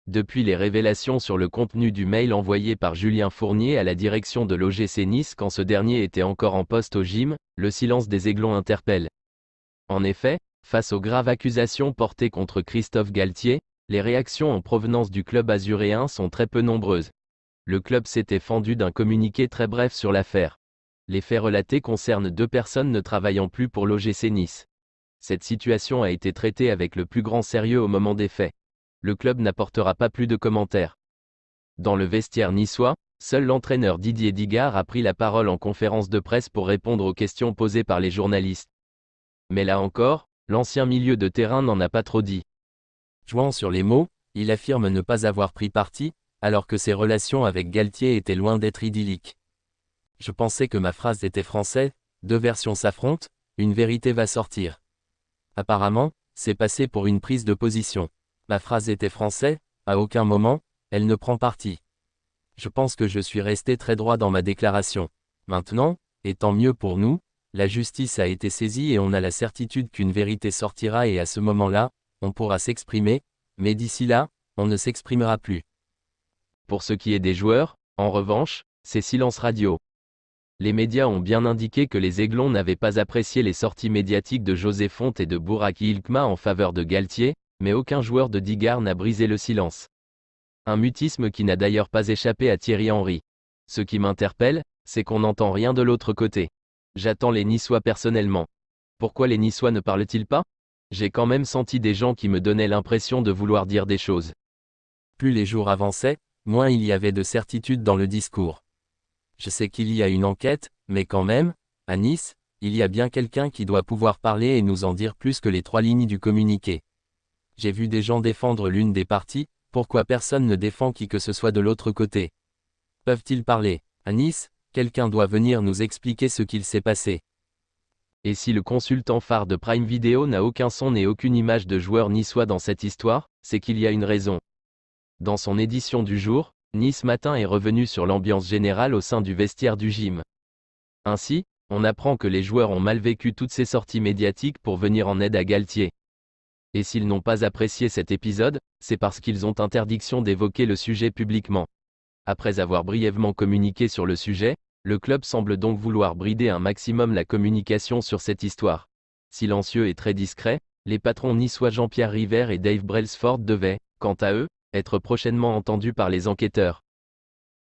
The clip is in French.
Depuis les révélations sur le contenu du mail envoyé par Julien Fournier à la direction de l'OGC Nice quand ce dernier était encore en poste au gym, le silence des Aiglons interpelle. En effet, face aux graves accusations portées contre Christophe Galtier, les réactions en provenance du club azuréen sont très peu nombreuses. Le club s'était fendu d'un communiqué très bref sur l'affaire. Les faits relatés concernent 2 personnes ne travaillant plus pour l'OGC Nice. Cette situation a été traitée avec le plus grand sérieux au moment des faits. Le club n'apportera pas plus de commentaires. Dans le vestiaire niçois, seul l'entraîneur Didier Digard a pris la parole en conférence de presse pour répondre aux questions posées par les journalistes. Mais là encore, l'ancien milieu de terrain n'en a pas trop dit. Jouant sur les mots, il affirme ne pas avoir pris parti, alors que ses relations avec Galtier étaient loin d'être idylliques. Je pensais que ma phrase était française, 2 versions s'affrontent, une vérité va sortir. Apparemment, c'est passé pour une prise de position. Ma phrase était française, à aucun moment, elle ne prend parti. Je pense que je suis resté très droit dans ma déclaration. Maintenant, et tant mieux pour nous, la justice a été saisie et on a la certitude qu'une vérité sortira et à ce moment-là, on pourra s'exprimer, mais d'ici là, on ne s'exprimera plus. Pour ce qui est des joueurs, en revanche, c'est silence radio. Les médias ont bien indiqué que les Aiglons n'avaient pas apprécié les sorties médiatiques de José Fonte et de Bouraki Ilkma en faveur de Galtier, mais aucun joueur de Digard n'a brisé le silence. Un mutisme qui n'a d'ailleurs pas échappé à Thierry Henry. Ce qui m'interpelle, c'est qu'on n'entend rien de l'autre côté. J'attends les Niçois personnellement. Pourquoi les Niçois ne parlent-ils pas? J'ai quand même senti des gens qui me donnaient l'impression de vouloir dire des choses. Plus les jours avançaient, moins il y avait de certitude dans le discours. Je sais qu'il y a une enquête, mais quand même, à Nice, il y a bien quelqu'un qui doit pouvoir parler et nous en dire plus que les 3 lignes du communiqué. J'ai vu des gens défendre l'une des parties, pourquoi personne ne défend qui que ce soit de l'autre côté? Peuvent-ils parler? À Nice, quelqu'un doit venir nous expliquer ce qu'il s'est passé. Et si le consultant phare de Prime Video n'a aucun son et aucune image de joueur niçois dans cette histoire, c'est qu'il y a une raison. Dans son édition du jour, Nice Matin est revenu sur l'ambiance générale au sein du vestiaire du gym. Ainsi, on apprend que les joueurs ont mal vécu toutes ces sorties médiatiques pour venir en aide à Galtier. Et s'ils n'ont pas apprécié cet épisode, c'est parce qu'ils ont interdiction d'évoquer le sujet publiquement. Après avoir brièvement communiqué sur le sujet, le club semble donc vouloir brider un maximum la communication sur cette histoire. Silencieux et très discrets, les patrons niçois Jean-Pierre River et Dave Brailsford devaient, quant à eux, être prochainement entendus par les enquêteurs.